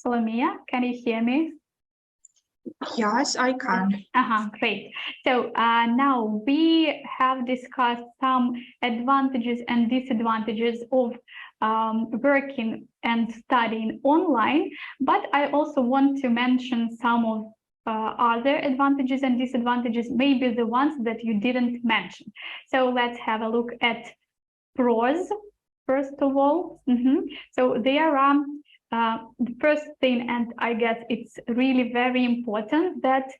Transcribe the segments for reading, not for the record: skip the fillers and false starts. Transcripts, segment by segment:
Solomia, can you hear me? Yes, I can. Great. So now we have discussed some advantages and disadvantages of working and studying online, but I also want to mention some of other advantages and disadvantages, maybe the ones that you didn't mention. So let's have a look at pros, first of all. So there are the first thing, and I guess it's really very important that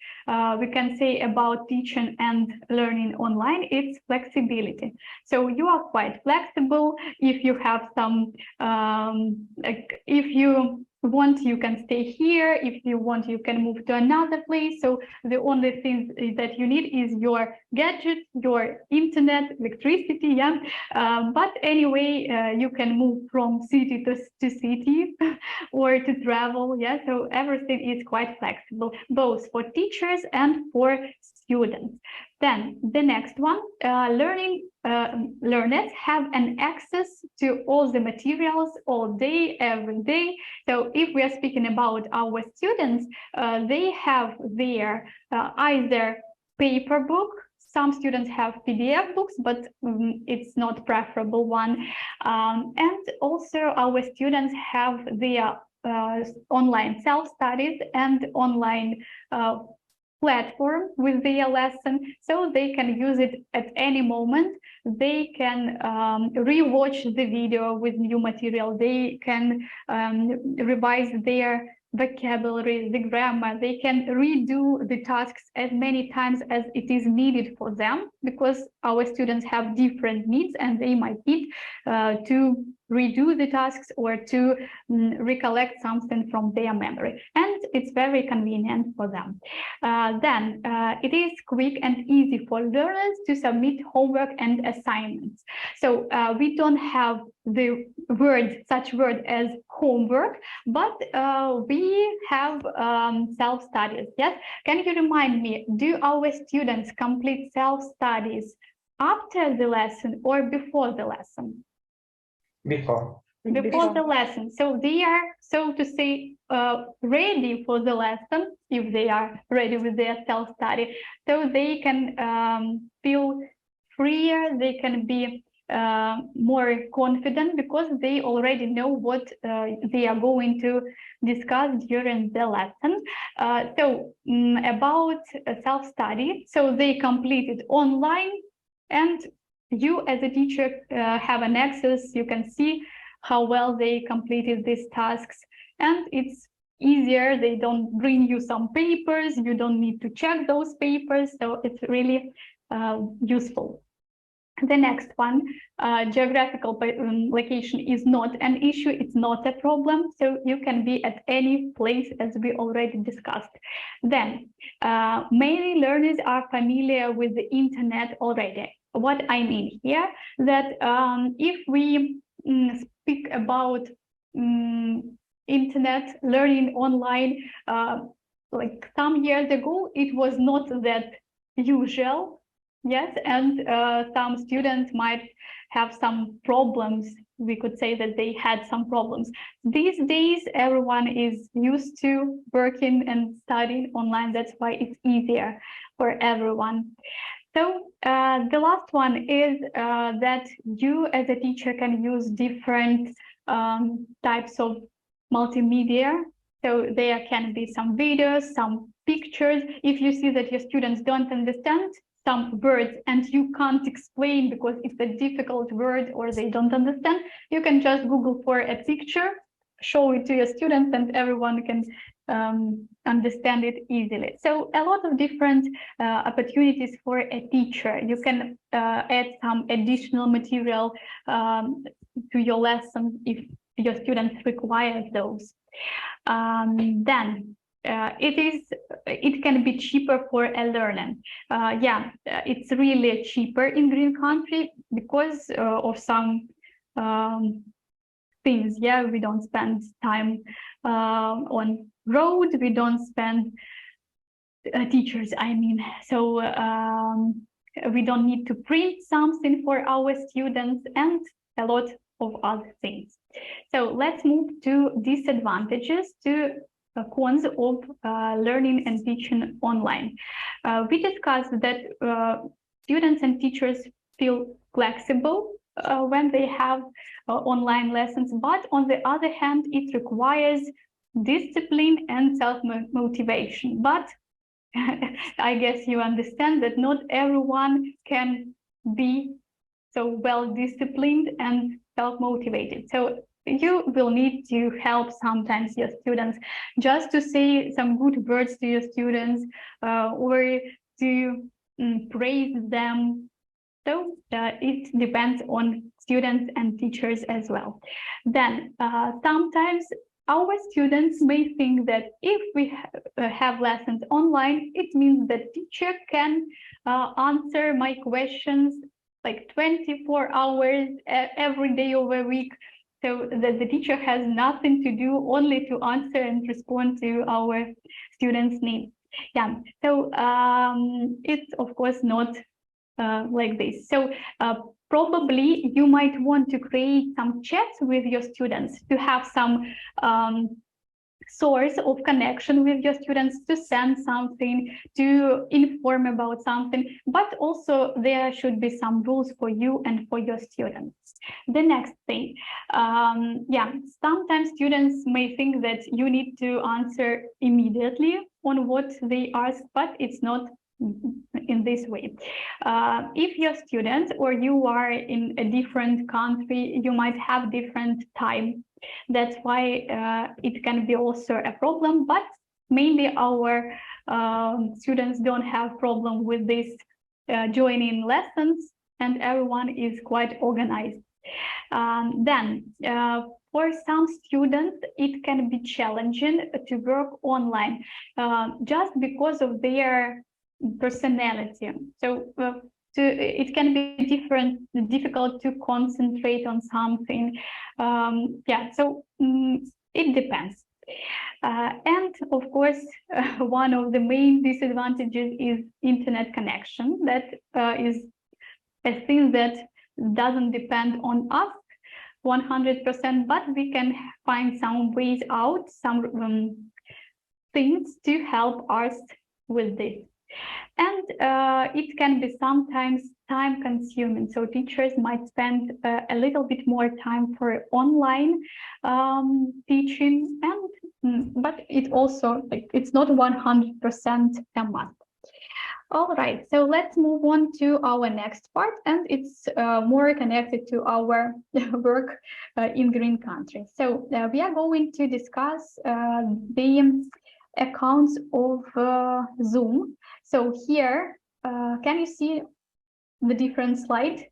we can say about teaching and learning online, it's flexibility. So you are quite flexible. If you have some, if you want, you can stay here. If you want, you can move to another place. So the only thing that you need is your gadget, your internet, electricity, but anyway, you can move from city to city or to travel, so everything is quite flexible, both for teachers and for students. Then the next one, learners have an access to all the materials all day, every day. So if we are speaking about our students, they have their either paper book. Some students have PDF books, but it's not preferable one. And also our students have their online self-studies and online platform with their lesson, so they can use it at any moment. They can rewatch the video with new material. They can revise their vocabulary, the grammar. They can redo the tasks as many times as it is needed for them, because our students have different needs and they might need to redo the tasks or to recollect something from their memory, and it's very convenient for them. Then it is quick and easy for learners to submit homework and assignments. So we don't have the such word as homework, but we have self-studies. Yes, can you remind me, do our students complete self-studies after the lesson or before the lesson? Before the lesson. So they are, so to say, ready for the lesson, if they are ready with their self-study. So they can feel freer, they can be more confident, because they already know what they are going to discuss during the lesson. About self-study, so they complete it online, and you as a teacher have an access. You can see how well they completed these tasks, and it's easier. They don't bring you some papers, you don't need to check those papers, so it's really useful. The next one, geographical location is not an issue, it's not a problem, so you can be at any place, as we already discussed. Then many learners are familiar with the internet already. What I mean here, that if we speak about internet learning online, like some years ago, it was not that usual. Yes, and some students might have some problems. We could say that they had some problems. These days, everyone is used to working and studying online. That's why it's easier for everyone. So the last one is that you as a teacher can use different types of multimedia. So there can be some videos, some pictures. If you see that your students don't understand some words and you can't explain because it's a difficult word or they don't understand, you can just Google for a picture, show it to your students, and everyone can understand it easily. So a lot of different opportunities for a teacher. You can add some additional material to your lesson if your students require those. Then it can be cheaper for a learner. It's really cheaper in green country because of some things. We don't spend time on road, we don't spend teachers, I mean, so we don't need to print something for our students, and a lot of other things. So let's move to disadvantages, to cons of learning and teaching online. We discussed that students and teachers feel flexible when they have online lessons, but on the other hand, it requires discipline and self-motivation. But I guess you understand that not everyone can be so well disciplined and self-motivated. So you will need to help sometimes your students just to say some good words to your students or to praise them. So it depends on students and teachers as well. Then sometimes our students may think that if we have lessons online, it means that teacher can answer my questions like 24 hours every day of a week, so that the teacher has nothing to do, only to answer and respond to our students' needs. Yeah, so it's of course not like this. So probably you might want to create some chats with your students to have some source of connection with your students, to send something, to inform about something, but also there should be some rules for you and for your students. The next thing, yeah, sometimes students may think that you need to answer immediately on what they ask, but it's not in this way. If you're a student or you are in a different country, you might have different time. That's why it can be also a problem, but mainly our students don't have problem with this joining lessons, and everyone is quite organized. Then for some students, it can be challenging to work online just because of their personality. So it can be difficult to concentrate on something. Yeah, so it depends. And of course, one of the main disadvantages is internet connection. That is a thing that doesn't depend on us 100%, but we can find some ways out, some things to help us with this. And it can be sometimes time consuming. So teachers might spend a little bit more time for online teaching, and but it also, like, it's not 100% a must. All right, so let's move on to our next part, and it's more connected to our work in Green Country. So we are going to discuss the accounts of Zoom. So here, can you see the different slide?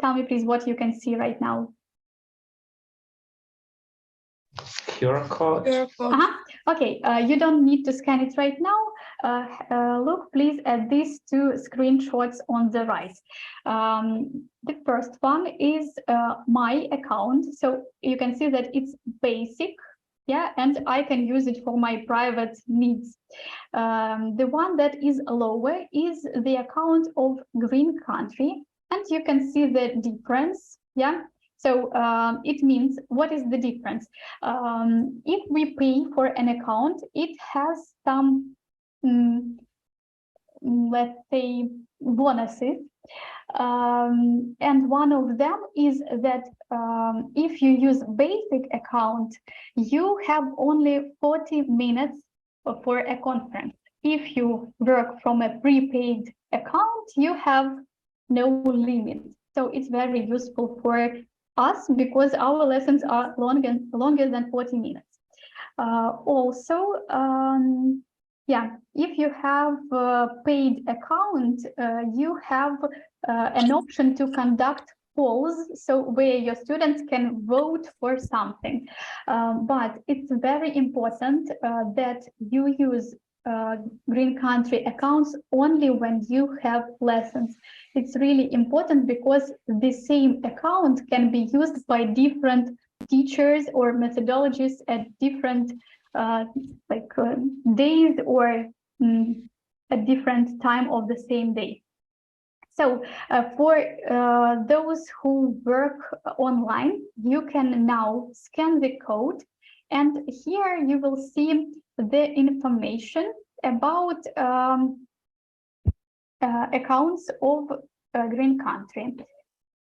Tell me, please, what you can see right now. QR code. Okay, you don't need to scan it right now. Look, please, at these two screenshots on the right. The first one is my account. So you can see that it's basic. Yeah, and I can use it for my private needs. The one that is lower is the account of Green Country, and you can see the difference. Yeah, so it means, what is the difference? If we pay for an account, it has some, let's say, bonuses. And one of them is that if you use basic account, you have only 40 minutes for a conference. If you work from a prepaid account, you have no limit. So it's very useful for us because our lessons are longer than 40 minutes. Also, yeah, if you have a paid account, you have an option to conduct polls, so where your students can vote for something. But it's very important that you use Green Country accounts only when you have lessons. It's really important because the same account can be used by different teachers or methodologies at different days or at different time of the same day. So for those who work online, you can now scan the code, and here you will see the information about accounts of Green Country.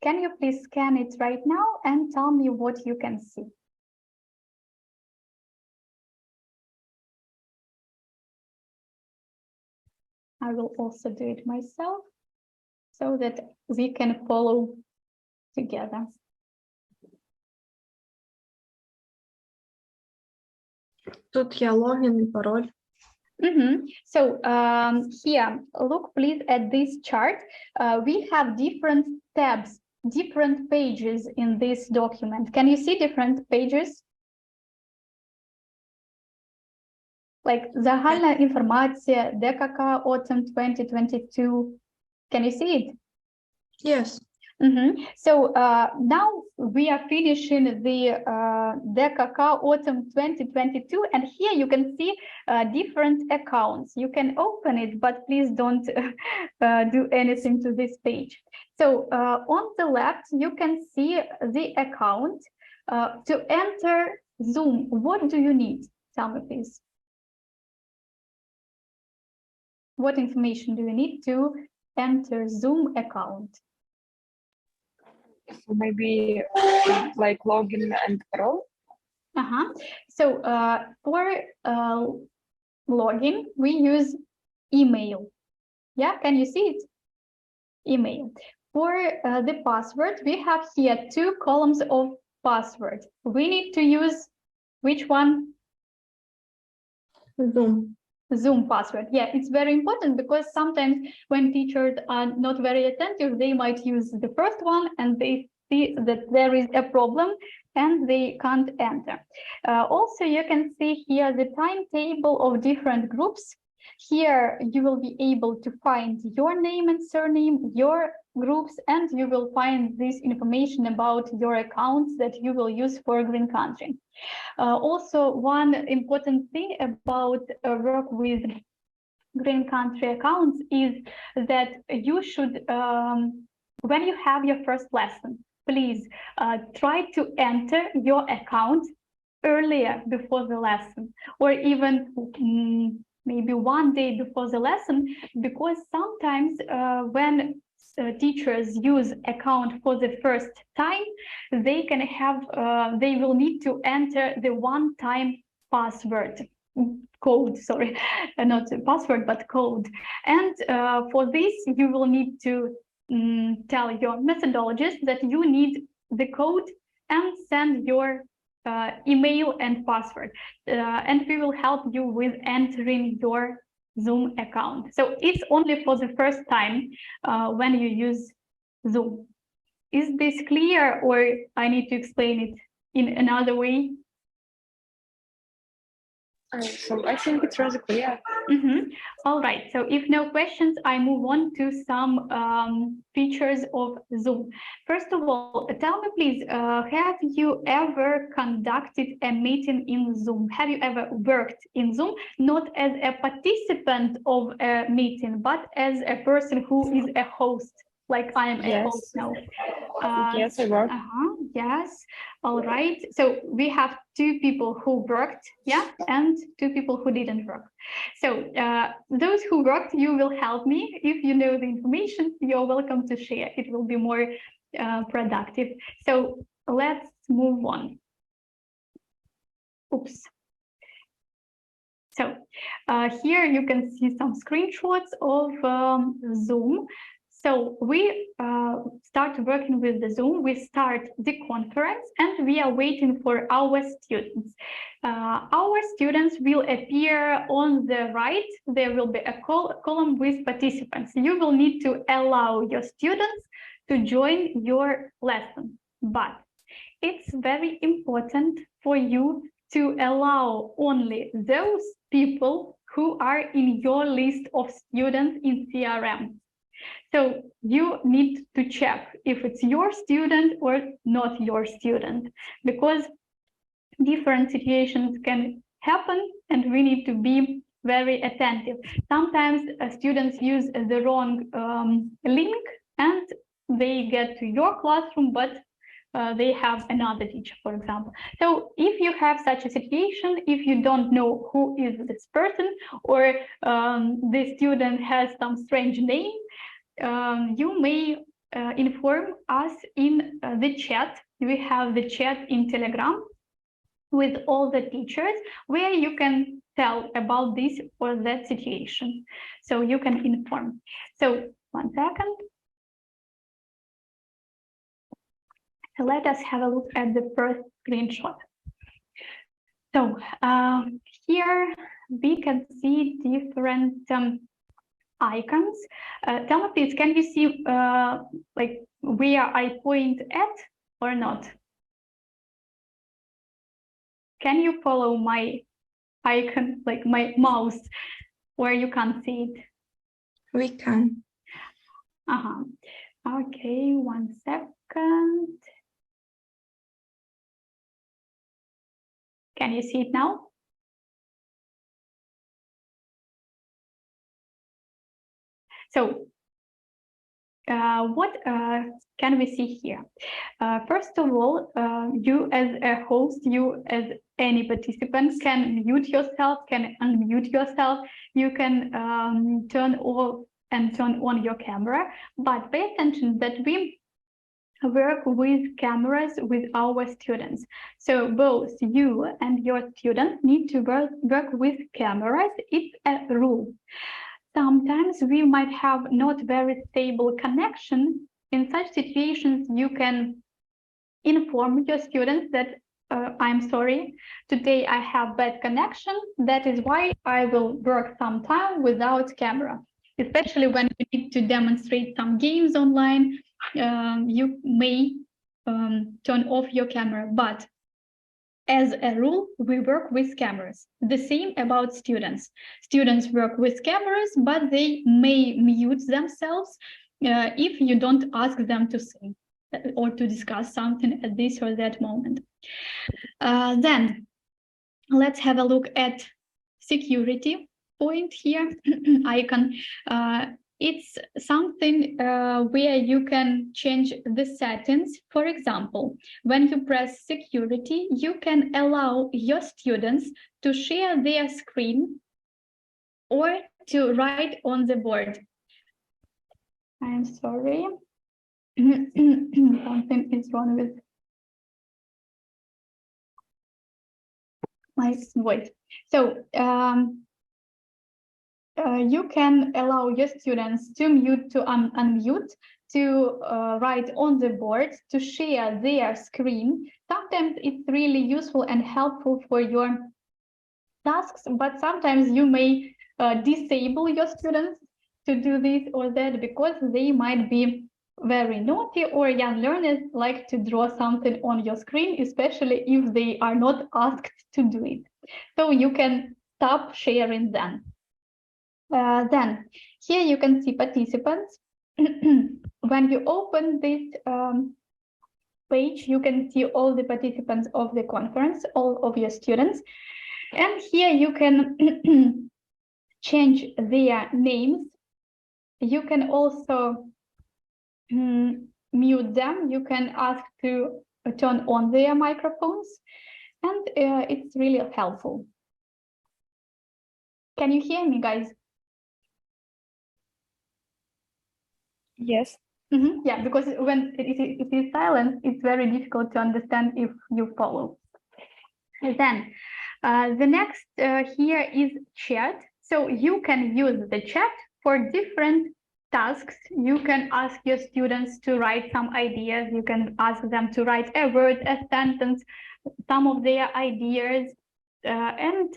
Can you please scan it right now and tell me what you can see? I will also do it myself so that we can follow together. Тут є логін і пароль. So here, look please at this chart. We have different tabs, different pages in this document. Can you see different pages? Like загальна інформація, ДКК Autumn 2022. Can you see it? Yes. So now we are finishing the DKK Autumn 2022, and here you can see different accounts. You can open it, but please don't do anything to this page. So on the left, you can see the account. To enter Zoom, what do you need? Tell me, please. What information do you need to enter Zoom account? Maybe like login and parole. So for login, we use email. Yeah, can you see it? Email. For the password, we have here 2 columns of password. We need to use which one? Zoom. Zoom password. Yeah, it's very important because sometimes when teachers are not very attentive, they might use the first one and they see that there is a problem and they can't enter. Also, you can see here the timetable of different groups. Here you will be able to find your name and surname, your groups, and you will find this information about your accounts that you will use for Green Country. Also, one important thing about work with Green Country accounts is that you should, when you have your first lesson, please try to enter your account earlier before the lesson, or even maybe one day before the lesson, because sometimes when teachers use account for the first time, they can have, they will need to enter the one-time password, code, sorry, not password, but code. And for this, you will need to tell your methodologist that you need the code and send your email and password, and we will help you with entering your Zoom account. So it's only for the first time when you use Zoom. Is this clear, or I need to explain it in another way? So I think it's rather clear. All right, so if no questions, I move on to some features of Zoom. First of all, tell me please, have you ever conducted a meeting in Zoom? Have you ever worked in Zoom, not as a participant of a meeting, but as a person who is a host, like I am a host now? Yes, I work. Yes, all right. So we have 2 people who worked, yeah, and 2 people who didn't work. So those who worked, you will help me. If you know the information, you're welcome to share. It will be more productive. So let's move on. Oops. So here you can see some screenshots of Zoom. So we start working with the Zoom, we start the conference, and we are waiting for our students. Our students will appear on the right. There will be a column with participants. You will need to allow your students to join your lesson. But it's very important for you to allow only those people who are in your list of students in CRM. So you need to check if it's your student or not your student, because different situations can happen and we need to be very attentive. Sometimes students use the wrong link and they get to your classroom, but they have another teacher, for example. So if you have such a situation, if you don't know who is this person, or the student has some strange name, you may inform us in the chat. We have the chat in Telegram with all the teachers where you can tell about this or that situation. So you can inform. So 1 second. So let us have a look at the first screenshot. So here we can see different icons. Tell me please, can you see like where I point at or not? Can you follow my icon, like my mouse, where you can't see it? We can. Okay, 1 second. Can you see it now? So what can we see here? First of all, you as a host, you as any participant can mute yourself, can unmute yourself. You can turn off and turn on your camera, but pay attention that we work with cameras with our students. So both you and your students need to work with cameras. It's a rule. Sometimes we might have not very stable connection. In such situations, you can inform your students that I'm sorry, today I have bad connection. That is why I will work some time without camera, especially when you need to demonstrate some games online. You may turn off your camera, but as a rule, we work with cameras. The same about students. Students work with cameras, but they may mute themselves if you don't ask them to say or to discuss something at this or that moment. Then let's have a look at security point here, icon. It's something where you can change the settings. For example, when you press security, you can allow your students to share their screen or to write on the board. I'm sorry. Something is wrong with my voice. So you can allow your students to mute, to unmute, to write on the board, to share their screen. Sometimes it's really useful and helpful for your tasks, but sometimes you may disable your students to do this or that because they might be very naughty, or young learners like to draw something on your screen, especially if they are not asked to do it. So you can stop sharing them. Then here you can see participants. When you open this page, you can see all the participants of the conference, all of your students. And here you can change their names. You can also mute them. You can ask to turn on their microphones. And it's really helpful. Can you hear me, guys? Yes. Yeah, because when it is silent, it's very difficult to understand if you follow. And then the next here is chat. So you can use the chat for different tasks. You can ask your students to write some ideas. You can ask them to write a word, a sentence, some of their ideas, and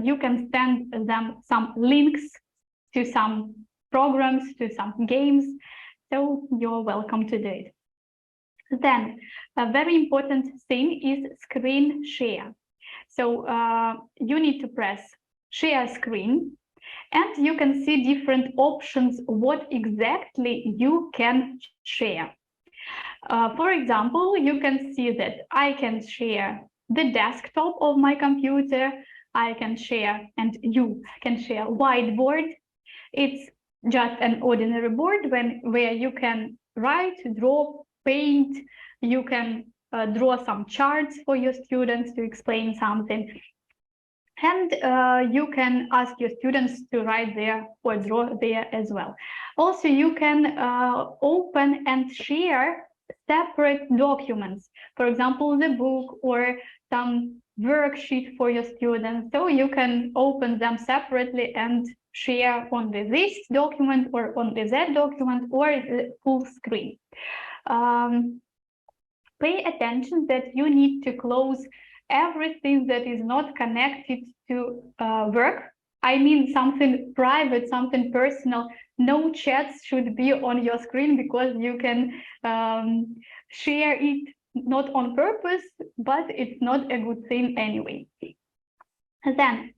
you can send them some links to some programs, to some games. So you're welcome to do it. Then a very important thing is screen share. So you need to press share screen, and you can see different options what exactly you can share. For example, you can see that I can share the desktop of my computer, I can share, and you can share, whiteboard. It's just an ordinary board where you can write, draw, paint. You can draw some charts for your students to explain something. And you can ask your students to write there or draw there as well. Also, you can open and share separate documents, for example, the book or some worksheet for your students. So you can open them separately and share only this document or only that document or the full screen. Pay attention that you need to close everything that is not connected to work. I mean something private, something personal. No chats should be on your screen because you can share it not on purpose, but it's not a good thing anyway. Then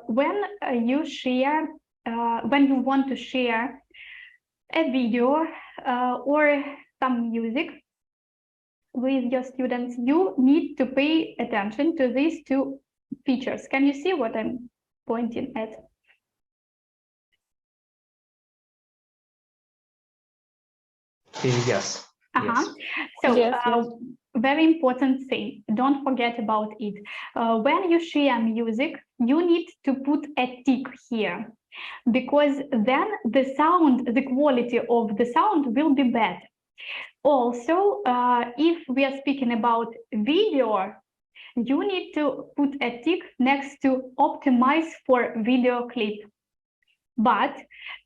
when you share, when you want to share a video or some music with your students, you need to pay attention to these two features. Can you see what I'm pointing at? Yes. Yes. So Yes. very important thing, don't forget about it. When you share music, you need to put a tick here, because then the sound, the quality of the sound will be bad. Also, if we are speaking about video, you need to put a tick next to optimize for video clip. But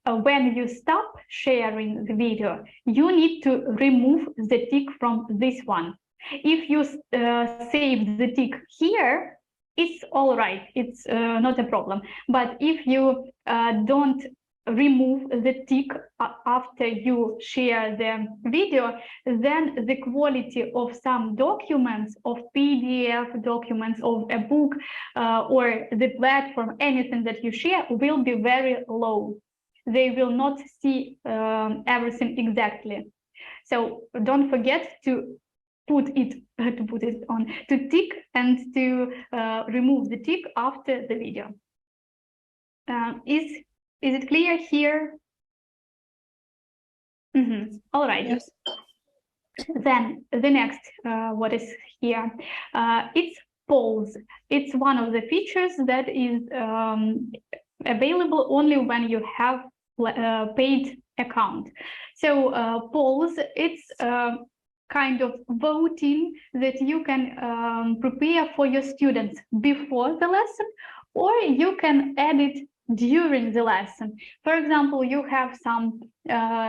when you stop sharing the video, you need to remove the tick from this one. If you save the tick here, it's all right, it's not a problem. But if you don't remove the tick after you share the video, then the quality of some documents, of PDF documents, of a book or the platform, anything that you share will be very low. They will not see everything exactly. So don't forget to to tick and to remove the tick after the video. Is it clear here? All right. Yes. Then the next, what is here? It's polls. It's one of the features that is available only when you have a paid account. So polls, it's kind of voting that you can prepare for your students before the lesson, or you can add it during the lesson. For example, you have some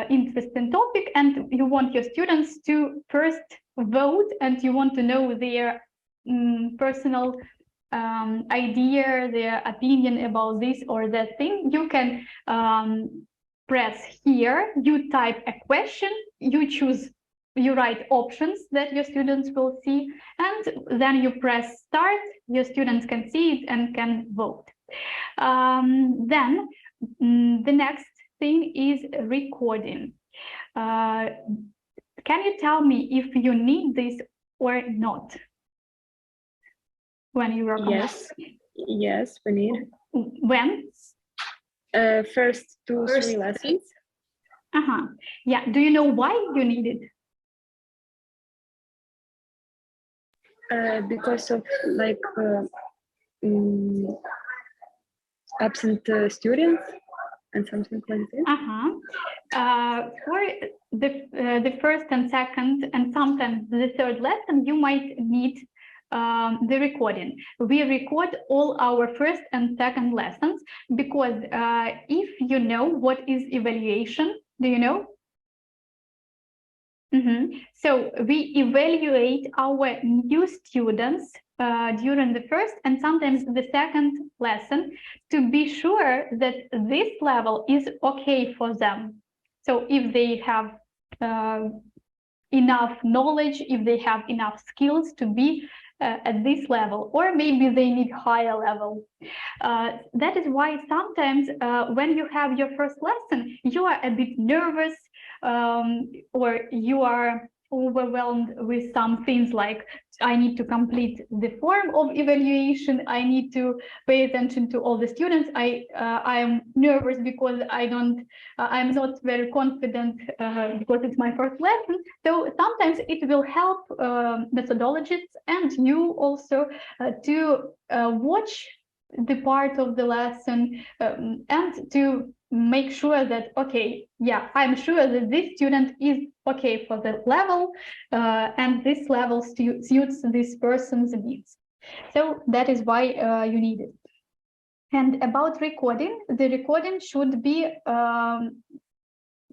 interesting topic and you want your students to first vote and you want to know their personal idea, their opinion about this or that thing. You can press here, you type a question, you write options that your students will see, and then you press start, your students can see it and can vote. Then the next thing is recording. Can you tell me if you need this or not when you work on Yes. Yes, we need. When? First 2-3 lessons. Yeah. Do you know why you need it? Because of like absent students and something like that. For the first and second and sometimes the third lesson, you might need the recording. We record all our first and second lessons because if you know what is evaluation, do you know? So we evaluate our new students during the first and sometimes the second lesson to be sure that this level is okay for them. So if they have enough knowledge, if they have enough skills to be at this level, or maybe they need higher level. That is why sometimes when you have your first lesson, you are a bit nervous, or you are overwhelmed with some things like I need to complete the form of evaluation, I need to pay attention to all the students, I am nervous because I'm not very confident because it's my first lesson. So sometimes it will help methodologists and you also to watch the part of the lesson and to make sure that, okay, yeah, I'm sure that this student is okay for the level and this level suits this person's needs. So that is why you need it. And about recording, the recording should be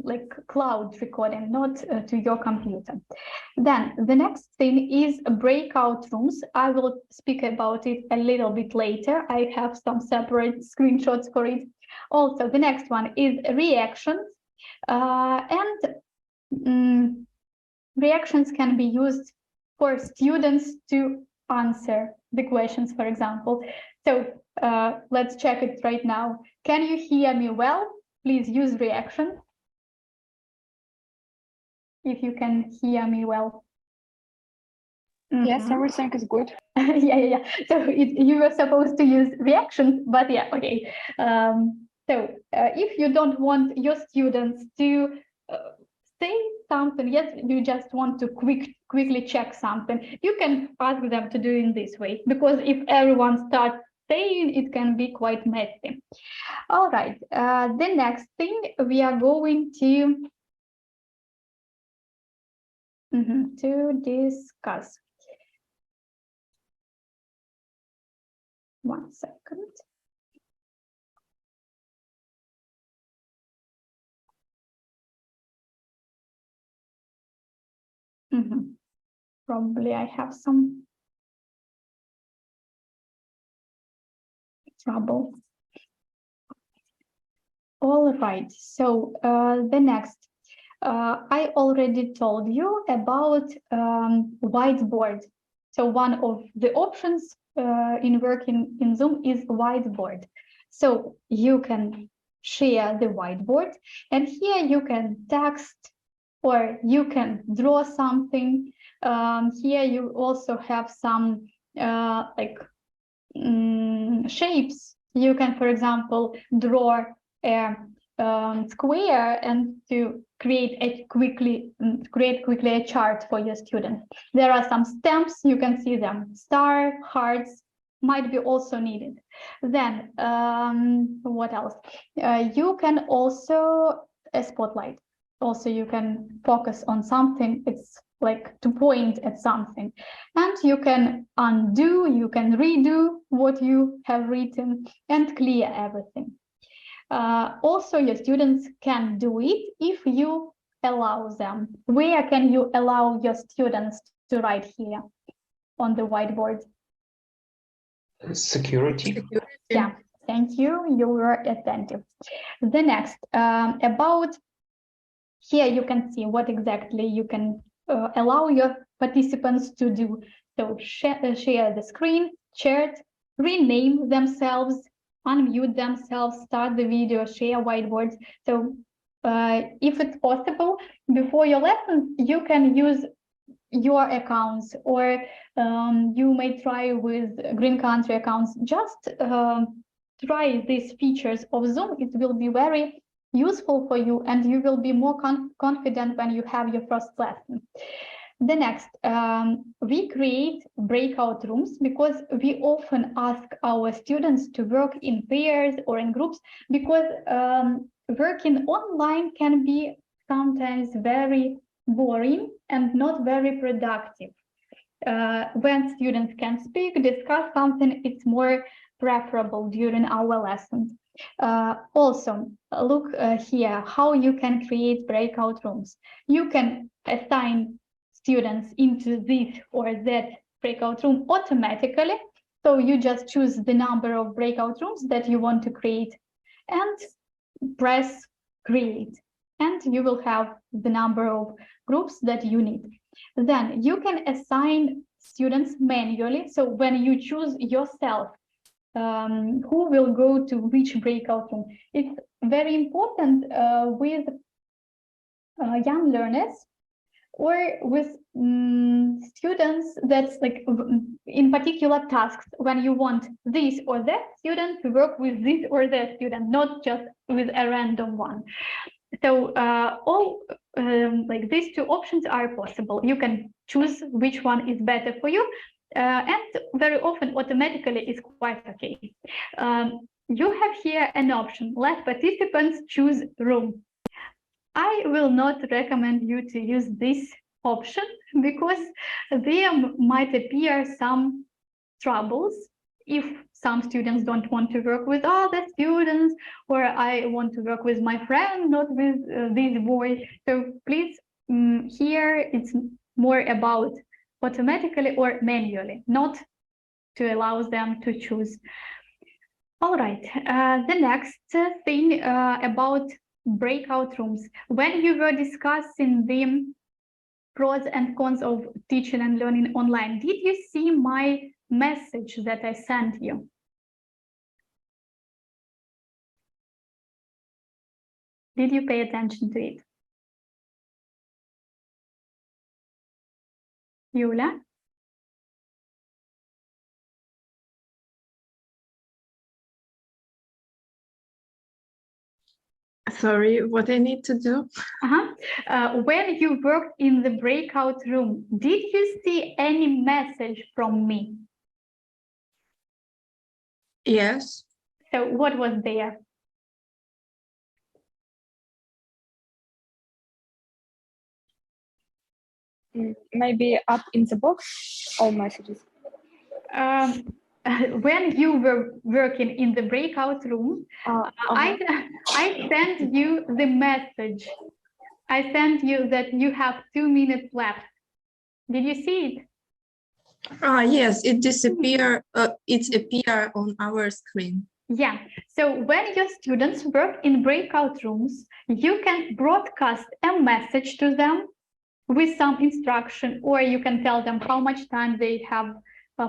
like cloud recording, not to your computer. Then the next thing is breakout rooms. I will speak about it a little bit later. I have some separate screenshots for it. Also, the next one is reactions. Reactions can be used for students to answer the questions, for example. So let's check it right now. Can you hear me well? Please use reaction. If you can hear me well. Yes, everything is good. yeah. So you were supposed to use reactions, but yeah, okay. If you don't want your students to say something, yes, you just want to quickly check something, you can ask them to do in this way, because if everyone starts saying, it can be quite messy. All right, the next thing we are going to discuss. One second. Probably I have some trouble. All right, so the next. I already told you about whiteboard. So one of the options in working in Zoom is whiteboard. So you can share the whiteboard, and here you can text or you can draw something. Here you also have some shapes. You can, for example, draw a square and to create quickly a chart for your students. There are some stamps, you can see them. Star, hearts might be also needed. Then what else? You can also a spotlight. Also, you can focus on something. It's like to point at something, and you can undo, you can redo what you have written and clear everything. Also, your students can do it if you allow them. Where can you allow your students to write here on the whiteboard? Security. Yeah, thank you. You were attentive. The next, about here you can see what exactly you can allow your participants to do. So share the screen, chat, rename themselves, unmute themselves, start the video, share whiteboards. So if it's possible, before your lesson, you can use your accounts, or you may try with Green Country accounts. Just try these features of Zoom. It will be very useful for you, and you will be more confident when you have your first lesson. The next, we create breakout rooms because we often ask our students to work in pairs or in groups, because working online can be sometimes very boring and not very productive. When students can speak, discuss something, it's more preferable during our lessons. Also, look here how you can create breakout rooms. You can assign students into this or that breakout room automatically. So you just choose the number of breakout rooms that you want to create and press create, and you will have the number of groups that you need. Then you can assign students manually. So when you choose yourself who will go to which breakout room, it's very important with young learners or with students that's like in particular tasks, when you want this or that student to work with this or that student, not just with a random one. So all like these two options are possible. You can choose which one is better for you, and very often automatically is quite okay. You have here an option, let participants choose room. I will not recommend you to use this option because there might appear some troubles if some students don't want to work with other students, or I want to work with my friend, not with this boy. So please, here it's more about automatically or manually, not to allow them to choose. All right, the next thing about breakout rooms. When you were discussing the pros and cons of teaching and learning online, did you see my message that I sent you? Did you pay attention to it? Yulia? Sorry, what I need to do? When you worked in the breakout room, did you see any message from me? Yes. So what was there? Maybe up in the box, all messages. When you were working in the breakout room, I sent you the message. I sent you that you have 2 minutes left. Did you see it? Yes, it disappear. It appear on our screen. Yeah. So when your students work in breakout rooms, you can broadcast a message to them with some instruction, or you can tell them how much time they have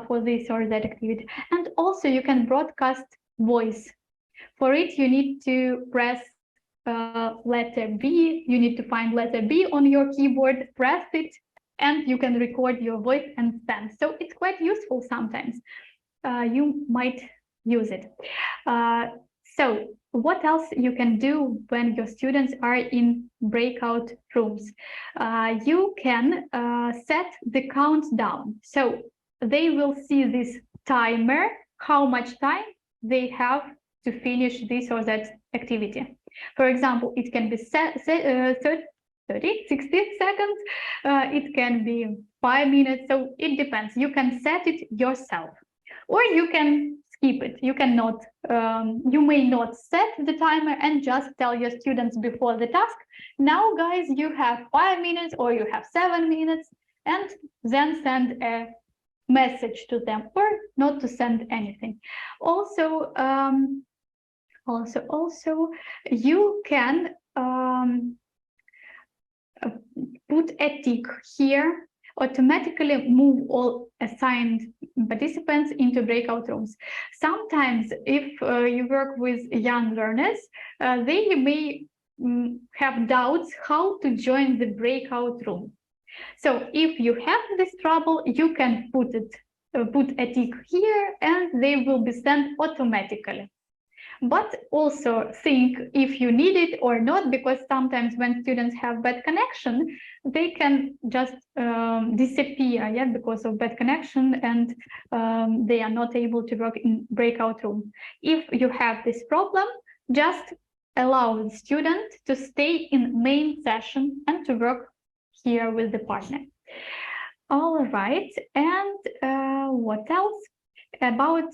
for this or that activity. And also you can broadcast voice. For it, you need to press letter B. You need to find letter B on your keyboard, press it, and you can record your voice and send. So it's quite useful sometimes. You might use it. So what else you can do when your students are in breakout rooms? You can set the countdown. So they will see this timer, how much time they have to finish this or that activity. For example, it can be 30, 60 seconds. It can be 5 minutes. So it depends. You can set it yourself, or you can skip it. You cannot. You may not set the timer and just tell your students before the task, now guys, you have 5 minutes or you have 7 minutes, and then send a message to them, or not to send anything. Also, you can put a tick here, automatically move all assigned participants into breakout rooms. Sometimes if you work with young learners, they may have doubts how to join the breakout room. So if you have this trouble, you can put a tick here and they will be sent automatically. But also think if you need it or not, because sometimes when students have bad connection, they can just disappear, yeah, because of bad connection, and they are not able to work in breakout room. If you have this problem, just allow the student to stay in main session and to work here with the partner. All right, and what else about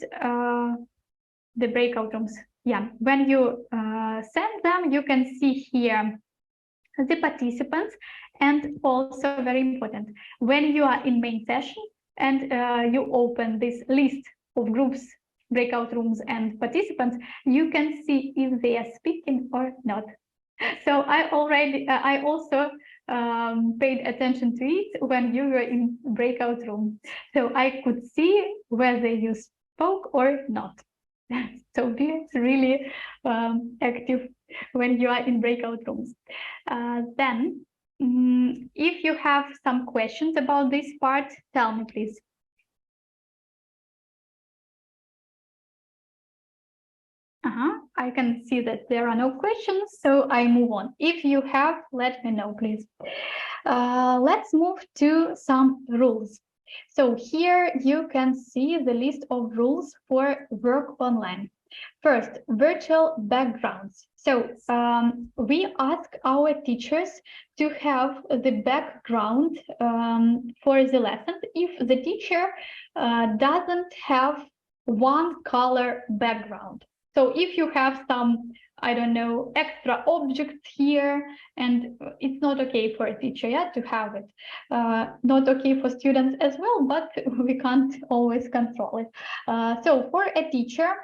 the breakout rooms? Yeah, when you send them, you can see here the participants, and also very important, when you are in main session and you open this list of groups, breakout rooms and participants, you can see if they are speaking or not. So I also paid attention to it when you were in breakout room. So I could see whether you spoke or not. So be really active when you are in breakout rooms. Then If you have some questions about this part, tell me, please. I can see that there are no questions, so I move on. If you have, let me know, please. Let's move to some rules. So here you can see the list of rules for work online. First, virtual backgrounds. So we ask our teachers to have the background for the lessons if the teacher doesn't have one color background. So if you have some, I don't know, extra objects here, and it's not okay for a teacher yet to have it. Not okay for students as well, but we can't always control it. So for a teacher,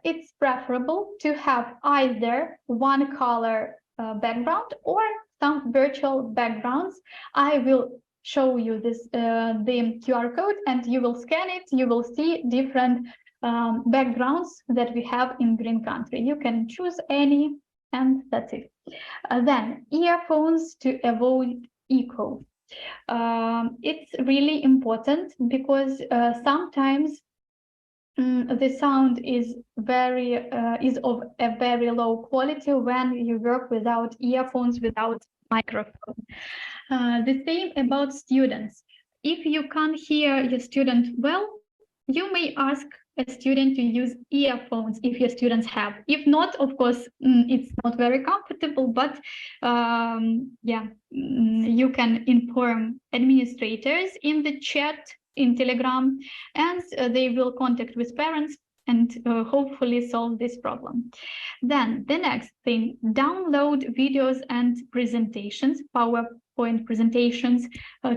it's preferable to have either one color background or some virtual backgrounds. I will show you this the QR code, and you will scan it. You will see different backgrounds that we have in Green Country. You can choose any, and that's it. Then earphones to avoid echo. It's really important because sometimes the sound is of a very low quality when you work without earphones, without microphone. The same about students. If you can't hear your student well, you may ask a student to use earphones if your students have. If not, of course, it's not very comfortable, but you can inform administrators in the chat in Telegram, and they will contact with parents and hopefully solve this problem. Then the next thing, download videos and presentations, PowerPoint presentations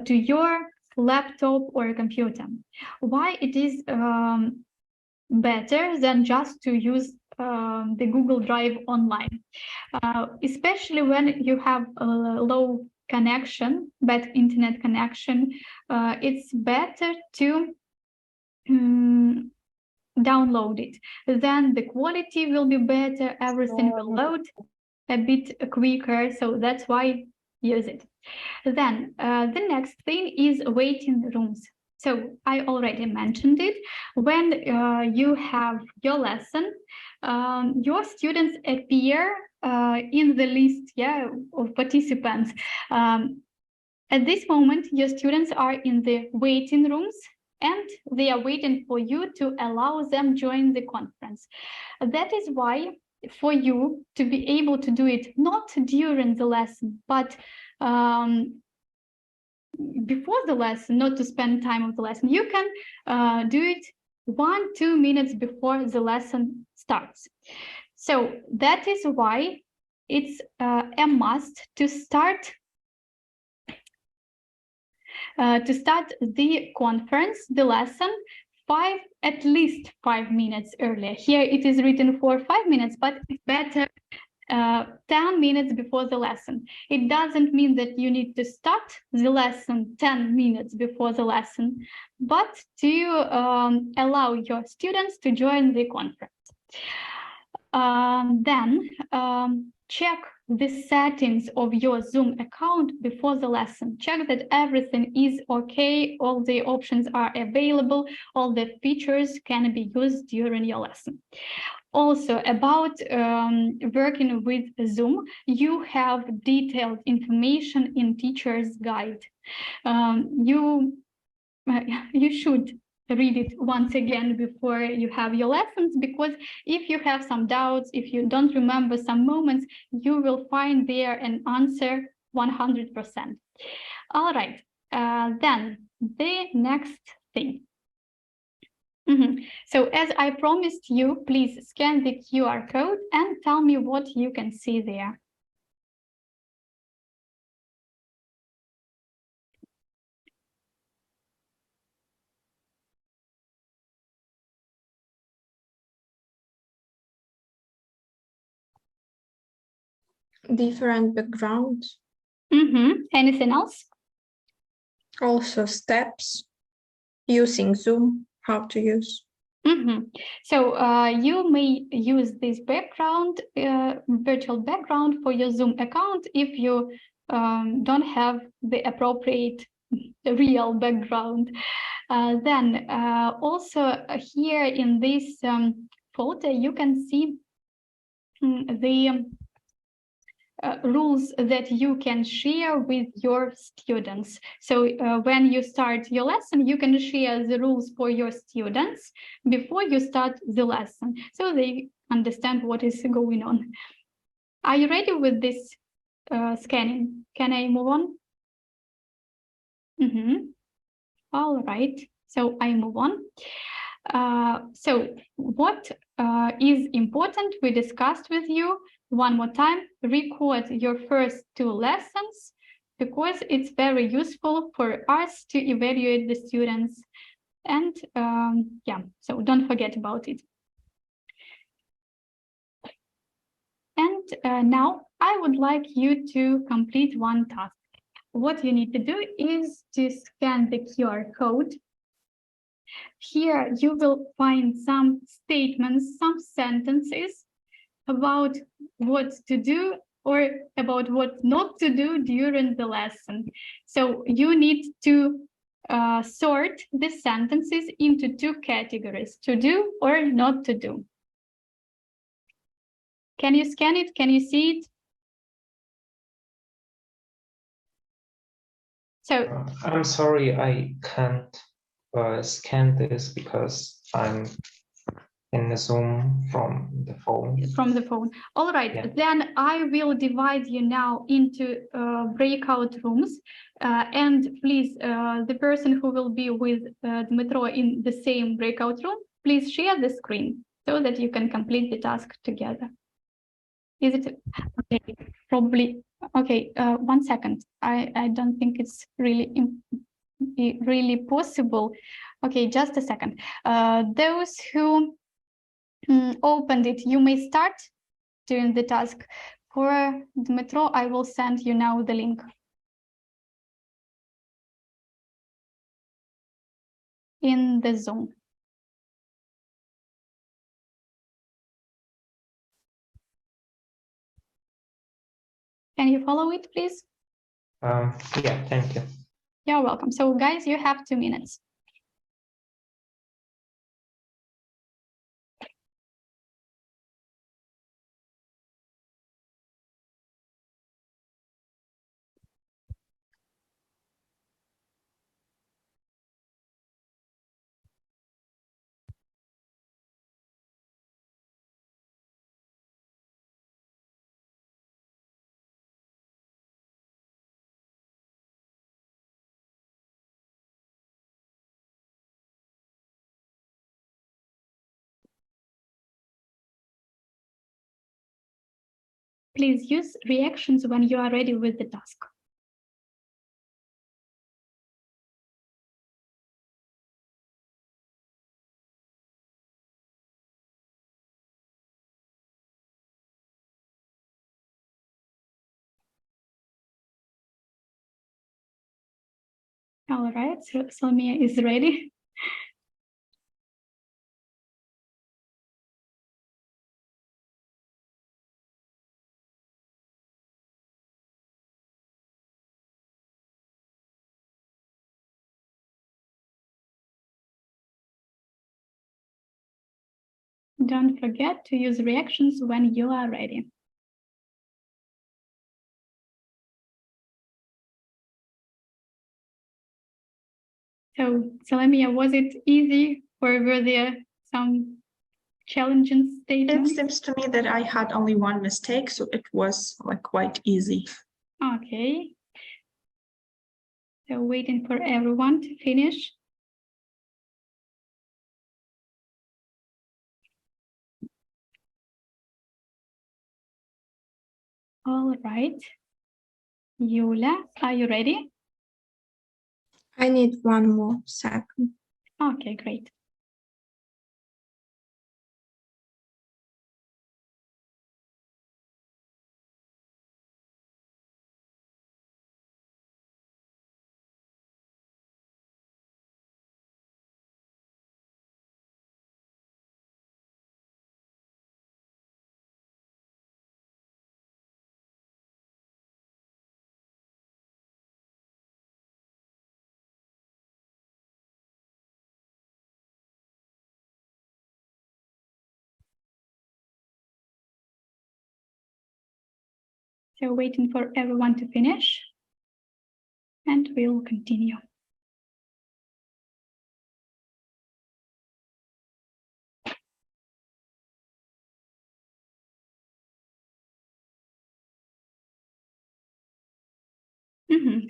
to your laptop or computer. Why it is better than just to use the Google Drive online, especially when you have a low connection, bad internet connection. It's better to download it. Then the quality will be better, everything will load a bit quicker, so that's why use it. Then the next thing is waiting rooms. So I already mentioned it. When you have your lesson, your students appear in the list of participants. At this moment, your students are in the waiting rooms, and they are waiting for you to allow them join the conference. That is why for you to be able to do it not during the lesson, but before the lesson, not to spend time of the lesson, you can do it 1-2 minutes before the lesson starts. So that is why it's a must to start the conference, the lesson, at least 5 minutes earlier. Here it is written for 5 minutes, but it's better 10 minutes before the lesson. It doesn't mean that you need to start the lesson 10 minutes before the lesson, but to allow your students to join the conference. Then check the settings of your Zoom account before the lesson. Check that everything is okay, all the options are available, all the features can be used during your lesson. Also, about working with Zoom, you have detailed information in teacher's guide. You should read it once again before you have your lessons, because if you have some doubts, if you don't remember some moments, you will find there an answer 100%. All right, then the next thing. So as I promised you, please scan the QR code and tell me what you can see there. Different backgrounds. Anything else? Also steps, using Zoom, how to use. So you may use this background, virtual background for your Zoom account if you don't have the appropriate real background. Then also here in this folder, you can see the rules that you can share with your students. So when you start your lesson, you can share the rules for your students before you start the lesson, so they understand what is going on. Are you ready with this scanning? Can I move on? All right, so I move on. So what is important, we discussed with you one more time. Record your first 2 lessons because it's very useful for us to evaluate the students. And yeah, so don't forget about it. And now I would like you to complete one task. What you need to do is to scan the QR code. Here you will find some statements, some sentences about what to do or about what not to do during the lesson. So you need to sort the sentences into 2 categories: to do or not to do. Can you scan it? Can you see it? So I'm sorry, I can't scan this because I'm in the Zoom from the phone. From the phone. All right, Yeah. then I will divide you now into breakout rooms. And please, the person who will be with Dmitro in the same breakout room, please share the screen so that you can complete the task together. Is it okay? Probably. Okay, 1 second. I don't think it's really possible. Okay, just a second. Those who opened it, you may start doing the task. For Dmitro, I will send you now the link. In the Zoom. Can you follow it, please? Yeah, thank you. You're welcome. So guys, you have 2 minutes. Please use reactions when you are ready with the task. All right, so Salmia is ready. Don't forget to use reactions when you are ready. So, Salamia, was it easy or were there some challenging It statements? seems to me that I had only 1 mistake, so it was like quite easy. Okay. So waiting for everyone to finish. All right. Yulia, are you ready? I need 1 more second. Okay, great. So waiting for everyone to finish, and we'll continue.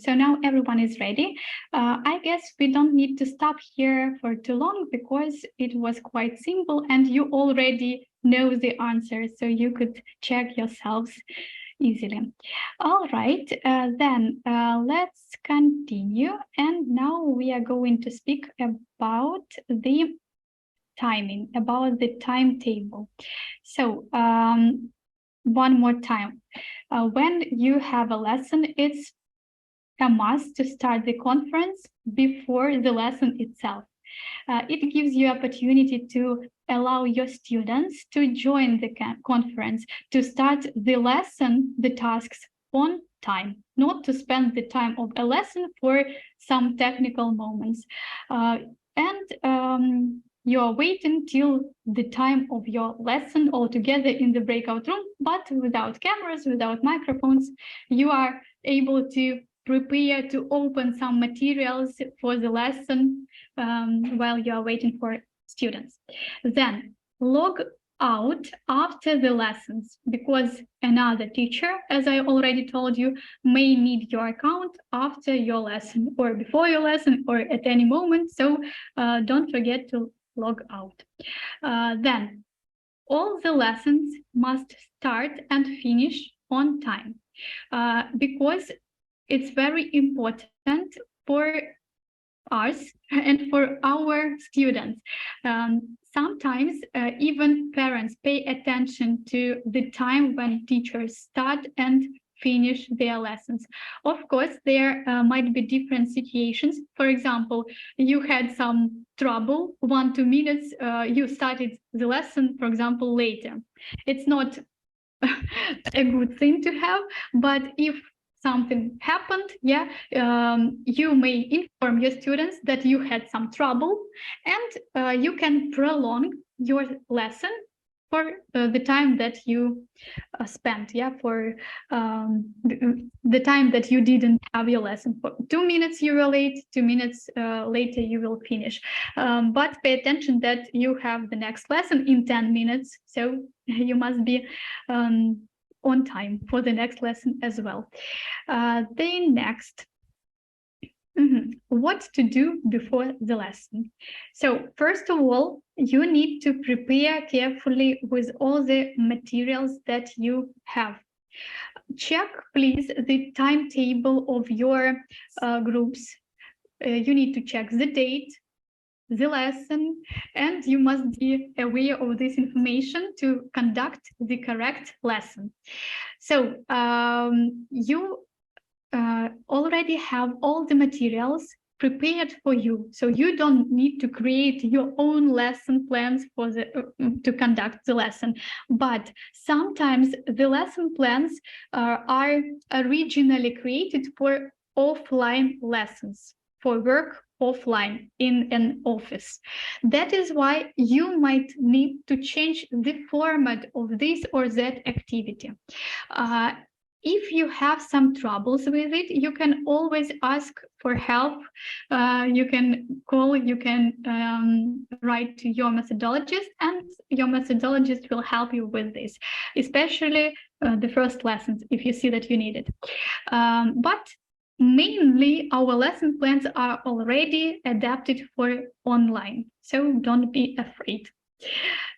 So now everyone is ready. I guess we don't need to stop here for too long because it was quite simple and you already know the answer, so you could check yourselves easily. All right, then let's continue. And now we are going to speak about the timing, about the timetable. So one more time, when you have a lesson, it's a must to start the conference before the lesson itself. It gives you opportunity to allow your students to join the conference, to start the lesson, the tasks on time, not to spend the time of a lesson for some technical moments. You are waiting till the time of your lesson all together in the breakout room, but without cameras, without microphones. You are able to prepare to open some materials for the lesson while you are waiting for students. Then log out after the lessons, because another teacher, as I already told you, may need your account after your lesson or before your lesson or at any moment. So don't forget to log out. Then all the lessons must start and finish on time, because it's very important for us and for our students. Sometimes even parents pay attention to the time when teachers start and finish their lessons. Of course, there might be different situations. For example, you had some trouble, 1-2 minutes, you started the lesson, for example, later. It's not a good thing to have, but if something happened, you may inform your students that you had some trouble, and you can prolong your lesson for the time that you spent, for the time that you didn't have your lesson. For 2 minutes you were late, 2 minutes later you will finish. But pay attention that you have the next lesson in 10 minutes, so you must be on time for the next lesson as well. The next, what to do before the lesson. So first of all, you need to prepare carefully with all the materials that you have. Check, please, the timetable of your groups. You need to check the date, the lesson, and you must be aware of this information to conduct the correct lesson. So you already have all the materials prepared for you, so you don't need to create your own lesson plans for the to conduct the lesson. But sometimes the lesson plans are originally created for offline lessons, for work offline in an office. That is why you might need to change the format of this or that activity. If you have some troubles with it, you can always ask for help. You can call, you can write to your methodologist, and your methodologist will help you with this, especially the first lessons, if you see that you need it. But mainly our lesson plans are already adapted for online, so don't be afraid.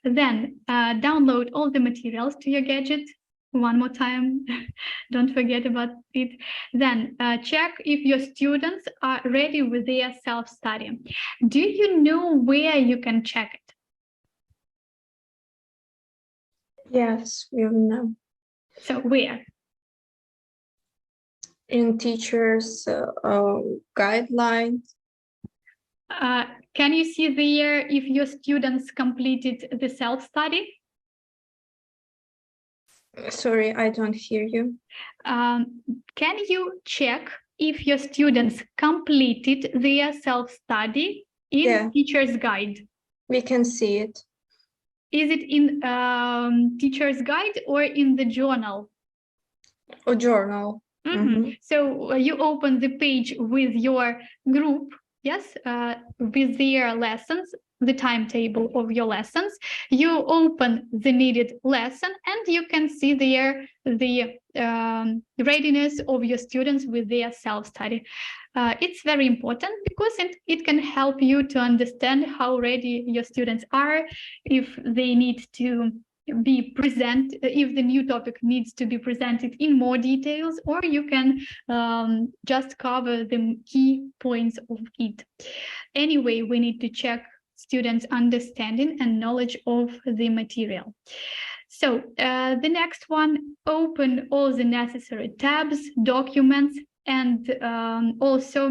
Then download all the materials to your gadget. One more time, don't forget about it. Then check if your students are ready with their self-study. Do you know where you can check it? Yes, we know. So where? In teachers' guidelines. Can you see there if your students completed the self-study? Sorry, I don't hear you. Can you check if your students completed their self-study in teacher's guide? We can see it. Is it in teacher's guide or in the journal? A journal. Mhm. So you open the page with your group, yes, with their lessons, the timetable of your lessons. You open the needed lesson, and you can see there the readiness of your students with their self-study. It's very important because it can help you to understand how ready your students are, if they need to be present, if the new topic needs to be presented in more details, or you can just cover the key points of it. Anyway, we need to check students' understanding and knowledge of the material. So the next one, open all the necessary tabs, documents, and also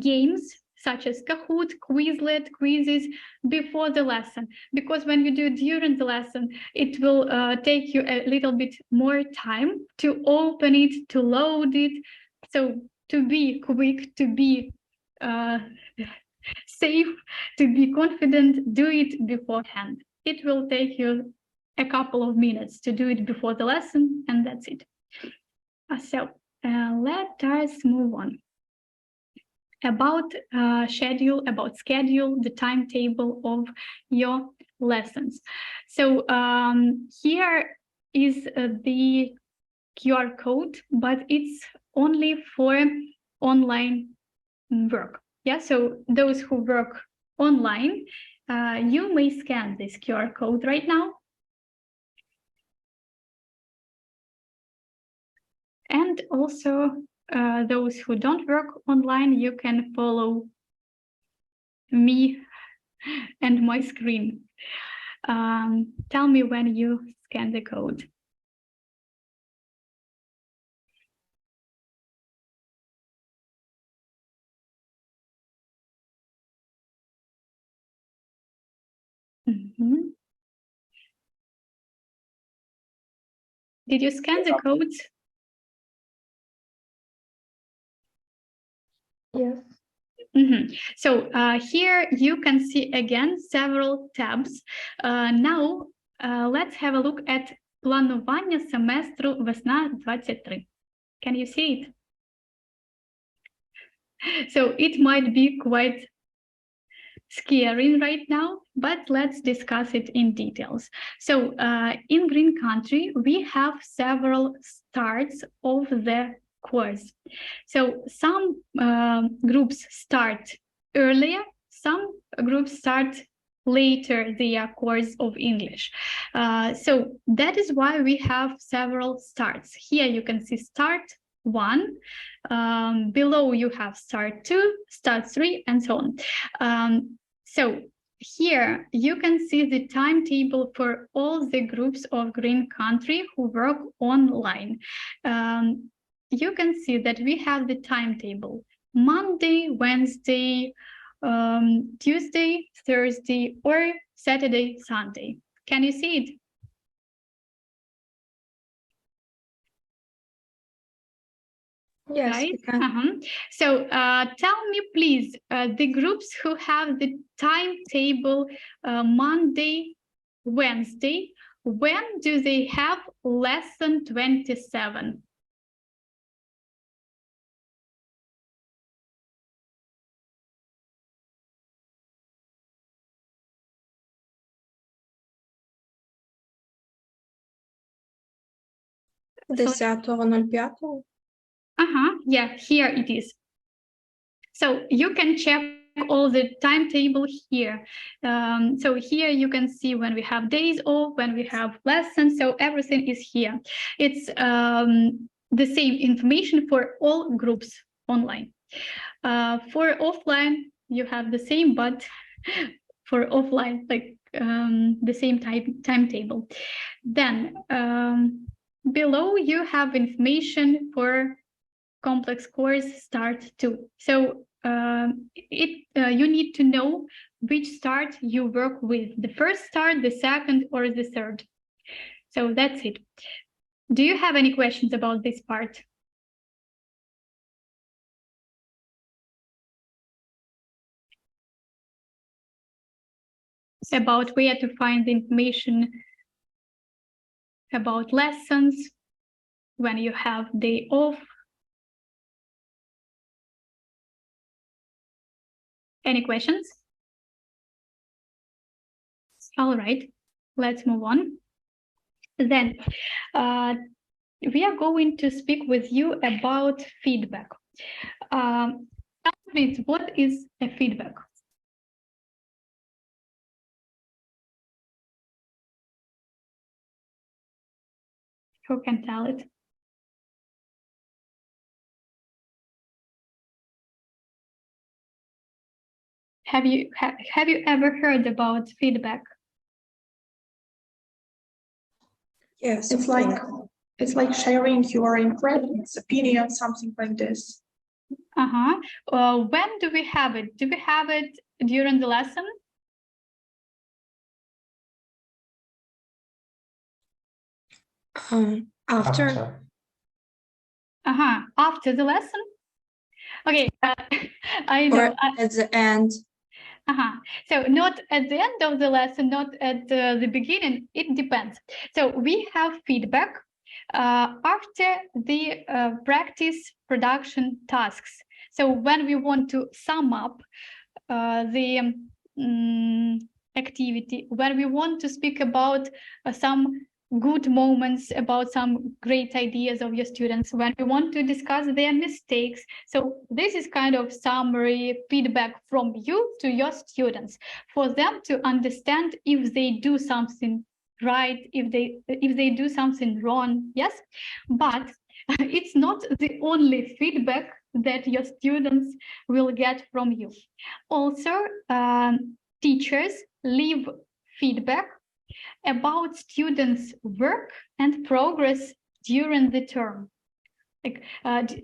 games such as Kahoot, Quizlet, quizzes before the lesson, because when you do it during the lesson, it will take you a little bit more time to open it, to load it. So to be quick, to be safe, to be confident, do it beforehand. It will take you a couple of minutes to do it before the lesson, and that's it. So let us move on. About schedule, the timetable of your lessons. So here is the QR code, but it's only for online work. Yeah, so those who work online, you may scan this QR code right now. And also those who don't work online, you can follow me and my screen. Tell me when you scan the code. Did you scan the codes? Yes. So here you can see again several tabs. Now let's have a look at планування семестру весна 23. Can you see it? So it might be quite scary right now, but let's discuss it in details. So in Green Country, we have several starts of the course. So some groups start earlier, some groups start later their course of English. So that is why we have several starts. Here you can see start 1, below you have start 2, start 3, and so on. So here you can see the timetable for all the groups of Green Country who work online. You can see that we have the timetable: Monday, Wednesday, Tuesday, Thursday, or Saturday, Sunday. Can you see it? Yes, Right? we can. So tell me, please, the groups who have the timetable Monday, Wednesday, when do they have lesson 27? So, 10.05. yeah, here it is. So you can check all the timetable here. So here you can see when we have days off, when we have lessons, so everything is here. It's the same information for all groups online. For offline, you have the same, but for offline, like the same timetable. Then below you have information for complex course start 2. So you need to know which start you work with, the first start, the second, or the third. So that's it. Do you have any questions about this part? About where to find the information about lessons, when you have day off. Any questions? All right, let's move on. Then we are going to speak with you about feedback. Please, what is a feedback? Who can tell it? Have you ever heard about feedback? Yes, it's like sharing your impressions, opinions, something like this. When do we have it? Do we have it during the lesson? After. After the lesson? Okay, I know. Or at the end. So not at the end of the lesson, not at the beginning, it depends. So we have feedback after the practice production tasks. So when we want to sum up the activity, when we want to speak about some good moments, about some great ideas of your students, when we want to discuss their mistakes. So this is kind of summary feedback from you to your students for them to understand if they do something right, if they do something wrong. Yes, but it's not the only feedback that your students will get from you. Also, teachers leave feedback about students' work and progress during the term. Like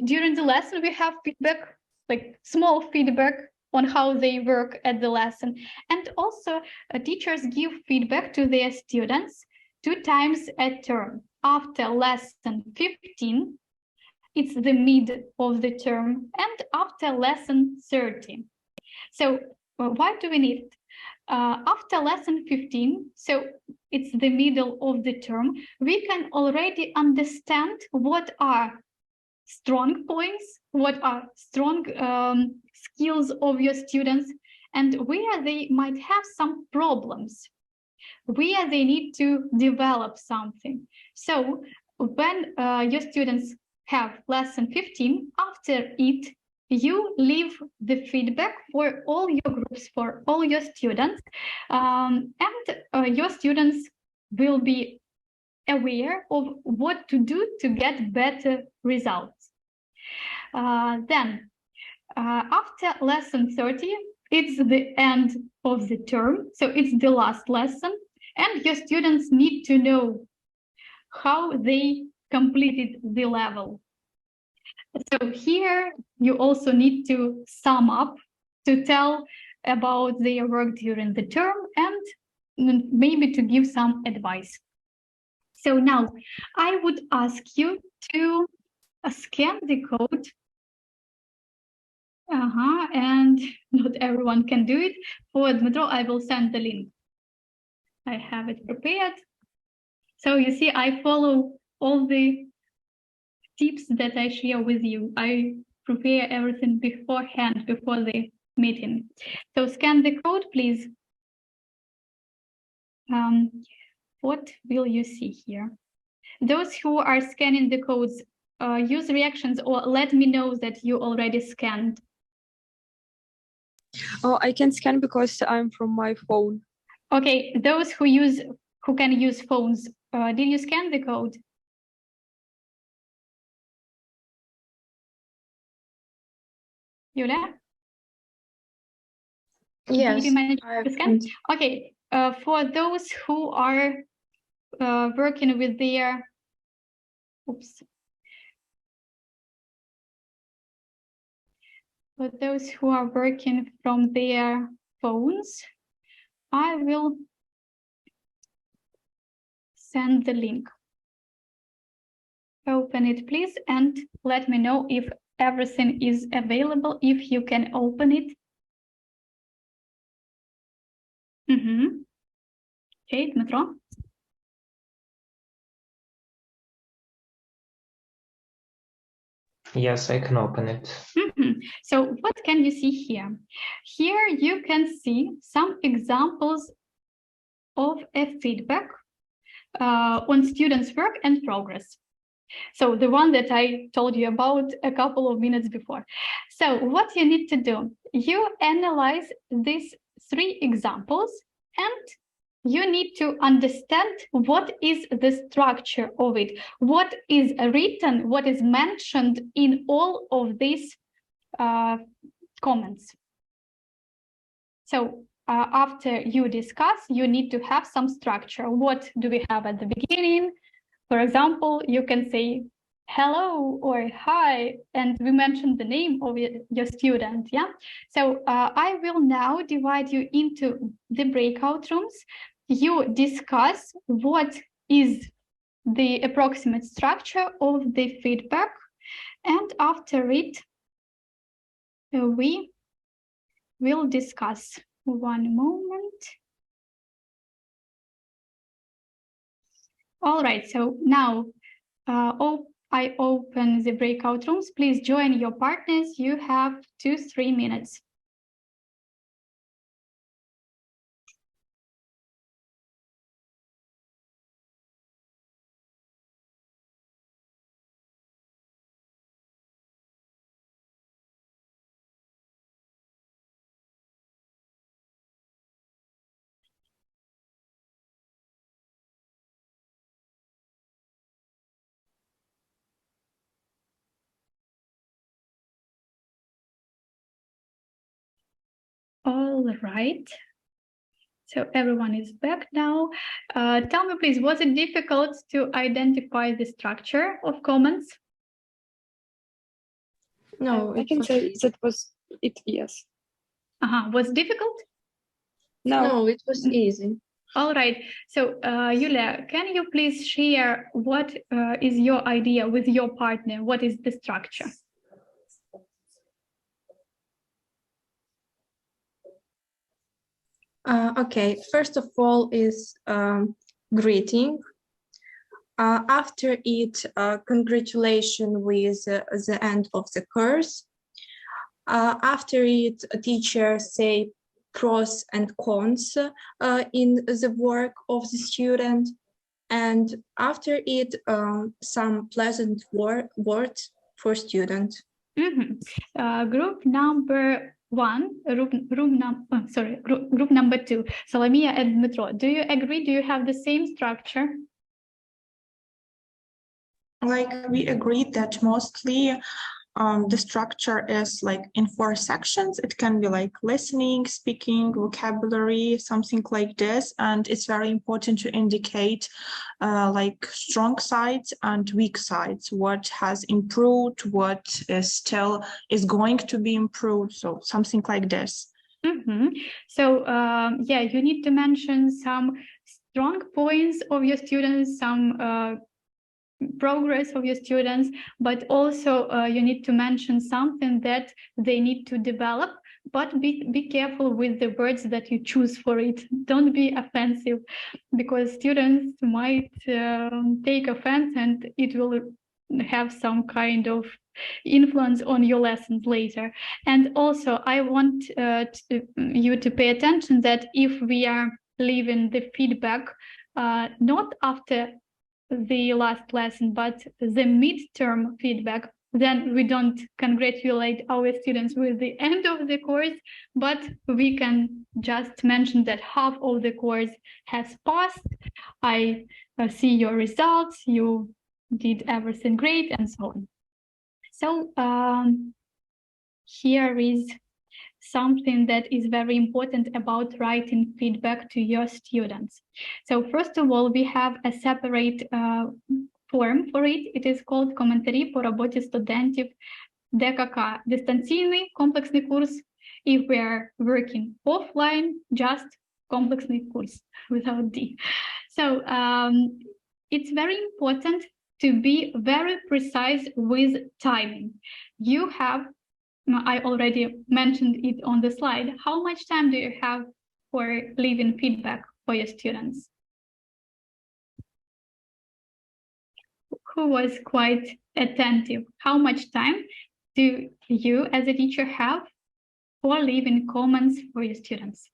during the lesson, we have feedback, like small feedback on how they work at the lesson. And also teachers give feedback to their students 2 times a term. After lesson 15, it's the mid of the term, and after lesson 30. So why do we need it? After lesson 15, so it's the middle of the term, we can already understand what are strong points, what are strong skills of your students, and where they might have some problems, where they need to develop something. So when your students have lesson 15, after it, you leave the feedback for all your groups, for all your students, and your students will be aware of what to do to get better results. Then, after lesson 30, it's the end of the term, so it's the last lesson, and your students need to know how they completed the level. So here you also need to sum up, to tell about their work during the term, and maybe to give some advice. So now I would ask you to scan the code. And not everyone can do it. For Dmitro, I will send the link. I have it prepared. So you see, I follow all the tips that I share with you. I prepare everything beforehand, before the meeting. So scan the code, please. What will you see here? Those who are scanning the codes, use reactions or let me know that you already scanned. Oh, I can scan because I'm from my phone. Okay, those who can use phones, did you scan the code? Yulia? Yes, Did you manage I to scan? have. Okay, for those who are working with their, for those who are working from their phones, I will send the link. Open it, please, and let me know if everything is available, if you can open it. Okay, Dmitro. Yes, I can open it. So what can you see here? Here you can see some examples of a feedback on students' work and progress. So the one that I told you about a couple of minutes before. So what you need to do, you analyze these 3 examples and you need to understand what is the structure of it, what is written, what is mentioned in all of these comments. So after you discuss, you need to have some structure. What do we have at the beginning? For example, you can say hello or hi, and we mentioned the name of your student, yeah? So I will now divide you into the breakout rooms. You discuss what is the approximate structure of the feedback, and after it, we will discuss. One moment. All right, so now I open the breakout rooms. Please join your partners. You have 2-3 minutes. All right. So everyone is back now. Tell me, please, was it difficult to identify the structure of comments? No, I it can was say easy. that was it, yes. Was difficult? No, it was easy. All right. So, Yulia, can you please share what is your idea with your partner? What is the structure? Okay, first of all is greeting. After it, congratulations with the end of the course. After it, a teacher say pros and cons in the work of the student. And after it, some pleasant words for student. Group number 1, group number 2, Solomia and Dmitro. Do you agree? Do you have the same structure? Like we agreed that mostly the structure is like in 4 sections. It can be like listening, speaking, vocabulary, something like this. And it's very important to indicate like strong sides and weak sides, what has improved, what is still is going to be improved. So something like this. So yeah, you need to mention some strong points of your students, some progress of your students, but also you need to mention something that they need to develop, but be careful with the words that you choose for it. Don't be offensive, because students might take offense and it will have some kind of influence on your lessons later. And also I want you to pay attention that if we are leaving the feedback not after the last lesson, but the midterm feedback, then we don't congratulate our students with the end of the course, but we can just mention that half of the course has passed. I see your results, you did everything great, and so on. So here is something that is very important about writing feedback to your students. So first of all, we have a separate form for it. It is called коментарі по роботі студентів ДКК. Дистанційний комплексний курс. If we are working offline, just комплексний курс without D. So it's very important to be very precise with timing. You have, I already mentioned it on the slide. How much time do you have for leaving feedback for your students? who was quite attentive. How much time do you as a teacher have for leaving comments for your students?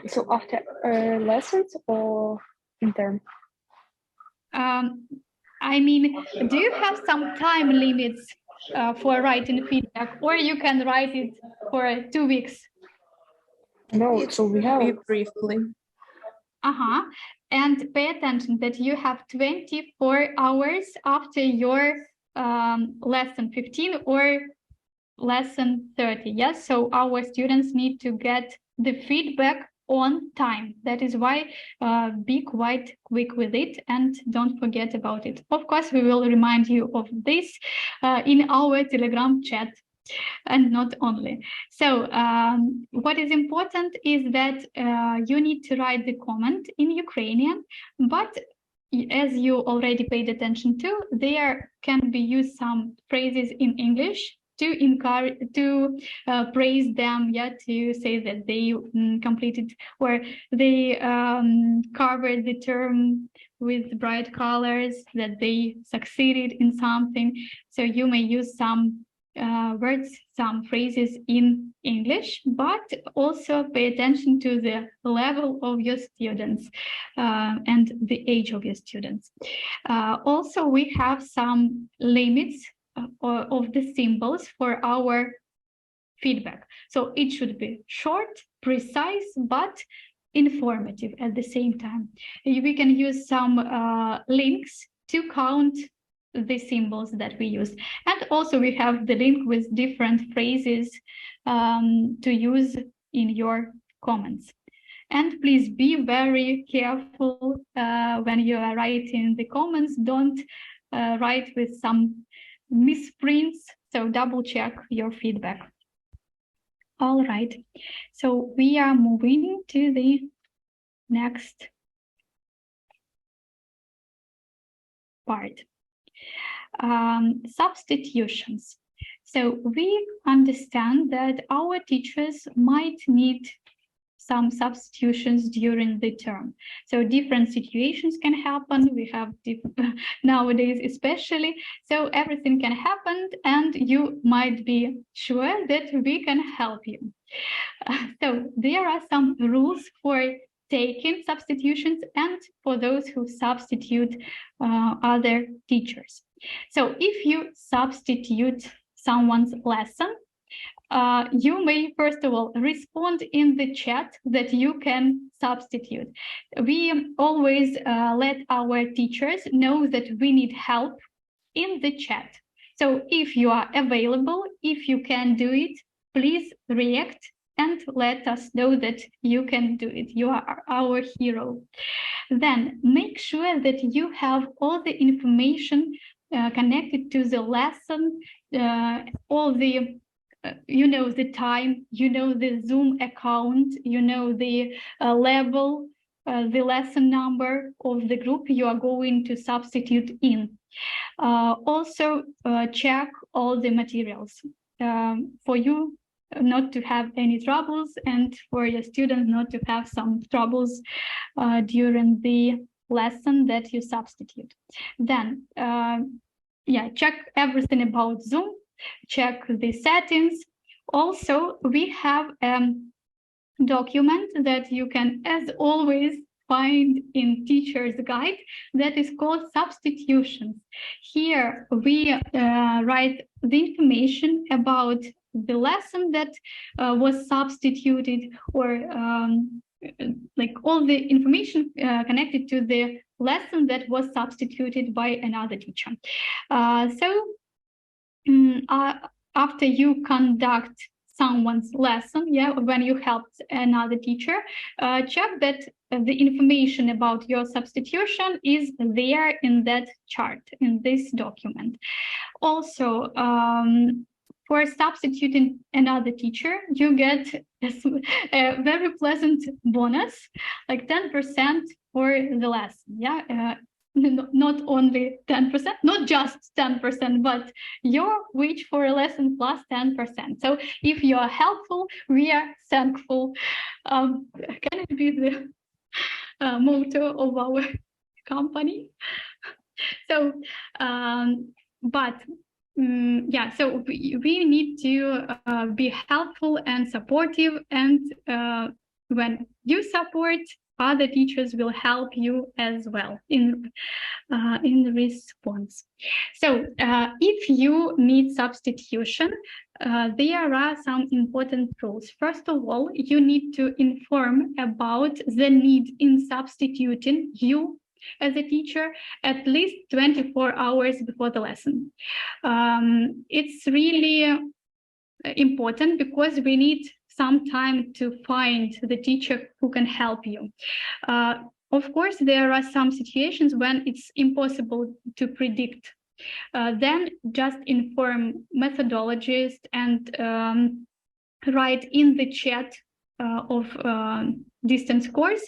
So after lessons or in term? I mean, do you have some time limits for writing feedback, or you can write it for 2 weeks? No, It so we should have be briefly. And pay attention that you have 24 hours after your lesson 15 or lesson 30. Yes, so our students need to get the feedback on time. That is why be quite quick with it and don't forget about it. Of course, we will remind you of this in our Telegram chat. And not only. So what is important is that you need to write the comment in Ukrainian, but as you already paid attention to, there can be used some phrases in English to encourage, to praise them, yeah, to say that they completed or they covered the term with bright colors, that they succeeded in something. So you may use some words, some phrases in English, but also pay attention to the level of your students and the age of your students. Also, we have some limits of the symbols for our feedback. So it should be short, precise, but informative at the same time. We can use some links to count the symbols that we use. And also we have the link with different phrases to use in your comments. And please be very careful when you are writing the comments. Don't write with some misprints, so double check your feedback. All right, so we are moving to the next part. Substitutions. So we understand that our teachers might need some substitutions during the term. So different situations can happen. We have nowadays especially. So everything can happen and you might be sure that we can help you. So there are some rules for taking substitutions and for those who substitute other teachers. So if you substitute someone's lesson, you may, first of all, respond in the chat that you can substitute. We always let our teachers know that we need help in the chat. So if you are available, if you can do it, please react and let us know that you can do it. You are our hero. Then make sure that you have all the information connected to the lesson, all the you know the time, you know the Zoom account, you know the level, the lesson number of the group you are going to substitute in. Also check all the materials for you not to have any troubles and for your students not to have some troubles during the lesson that you substitute. Then check everything about Zoom, check the settings. Also, we have a document that you can, as always, find in teacher's guide that is called substitutions. Here we write the information about the lesson that was substituted, or like all the information connected to the lesson that was substituted by another teacher. After you conduct someone's lesson, when you helped another teacher, check that the information about your substitution is there in that chart, in this document. Also, for substituting another teacher, you get a very pleasant bonus, like 10% for the lesson. Not only 10%, not just 10%, but your wage for a lesson plus 10%. So if you are helpful, we are thankful. Can it be the motto of our company? So, but yeah, so we need to be helpful and supportive, and when you support, other teachers will help you as well in response. So if you need substitution, there are some important rules. First of all, you need to inform about the need in substituting you as a teacher at least 24 hours before the lesson. It's really important because we need some time to find the teacher who can help you. Of course, there are some situations when it's impossible to predict. Then just inform methodologists and write in the chat of distance course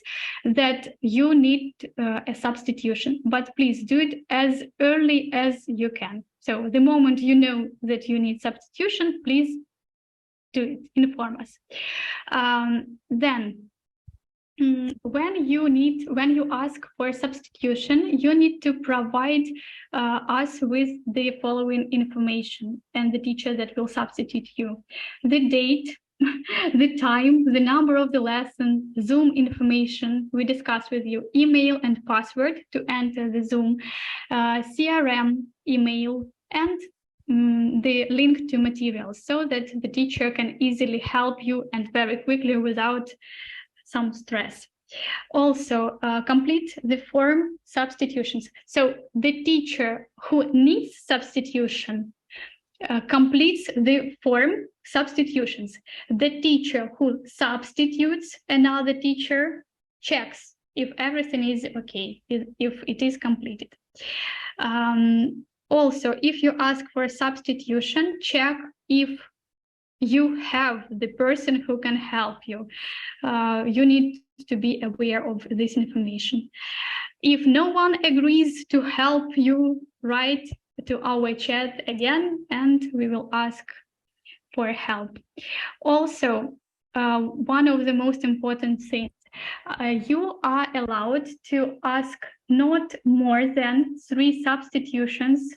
that you need a substitution, but please do it as early as you can. So the moment you know that you need substitution, please do it, inform us. Then when you ask for substitution, you need to provide us with the following information and the teacher that will substitute you: the date, the time, the number of the lesson, Zoom information we discussed with you, email and password to enter the Zoom, CRM email, and the link to materials so that the teacher can easily help you and very quickly without some stress. Also, complete the form substitutions. So the teacher who needs substitution completes the form substitutions. The teacher who substitutes another teacher checks if everything is okay, if it is completed. Also, if you ask for substitution, check if you have the person who can help you. You need to be aware of this information. If no one agrees to help you, write to our chat again, and we will ask for help. Also, one of the most important things, you are allowed to ask not more than 3 substitutions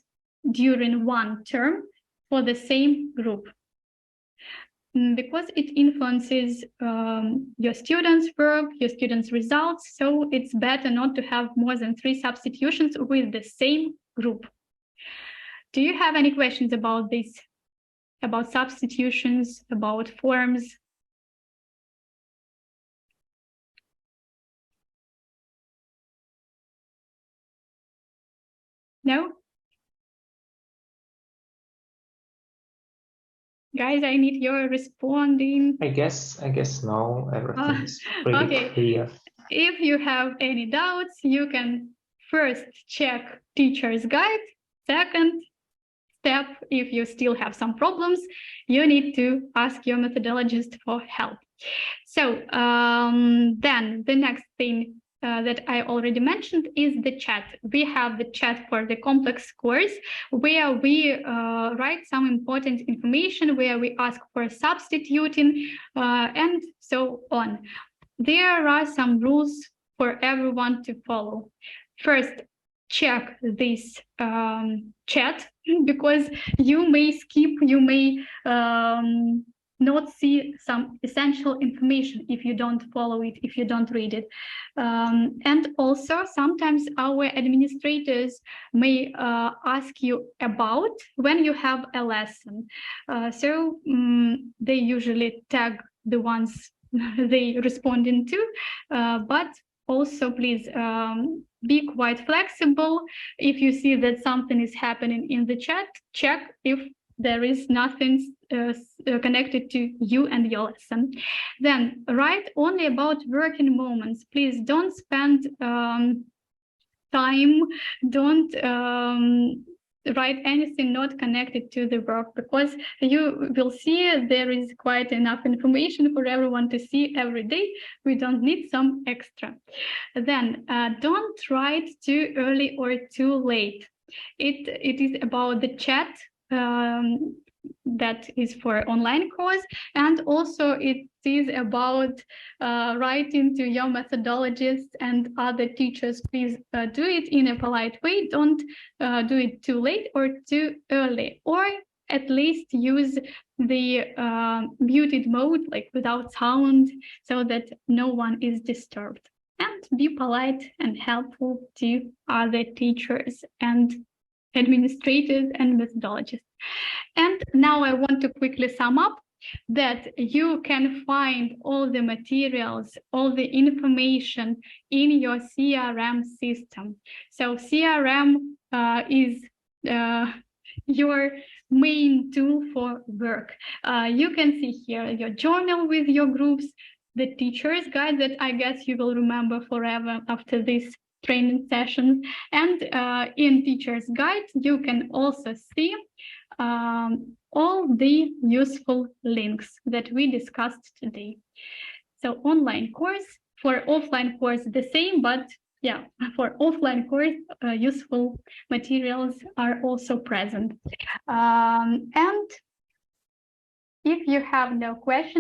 during one term for the same group, because it influences your students' work, your students' results. So it's better not to have more than 3 substitutions with the same group. Do you have any questions about this, about substitutions, about forms? No? Guys, I need your responding. I guess no, everything is pretty okay. clear. If you have any doubts, you can first check teacher's guide. Second step, if you still have some problems, you need to ask your methodologist for help. So then the next thing that I already mentioned is the chat. We have the chat for the complex course where we write some important information, where we ask for substituting and so on. There are some rules for everyone to follow. First, check this chat, because you may skip, you may not see some essential information if you don't follow it, if you don't read it. And also sometimes our administrators may ask you about when you have a lesson. So they usually tag the ones they responding to, but also please be quite flexible. If you see that something is happening in the chat, check if there is nothing connected to you and your lesson. Then write only about working moments. Please don't spend time, don't write anything not connected to the work, because you will see there is quite enough information for everyone to see every day. We don't need some extra. Then don't write too early or too late. It is about the chat. that is for online course, and also it is about writing to your methodologists and other teachers. Please do it in a polite way. Don't do it too late or too early, or at least use the muted mode, like without sound, so that no one is disturbed. And be polite and helpful to other teachers and administrators and methodologists. And now I want to quickly sum up that you can find all the materials, all the information in your CRM system. So CRM is your main tool for work. You can see here your journal with your groups, the teacher's guide that I guess you will remember forever after this training session. And in teacher's guide, you can also see all the useful links that we discussed today. So online course, for offline course the same, but yeah, for offline course, useful materials are also present. And if you have no questions,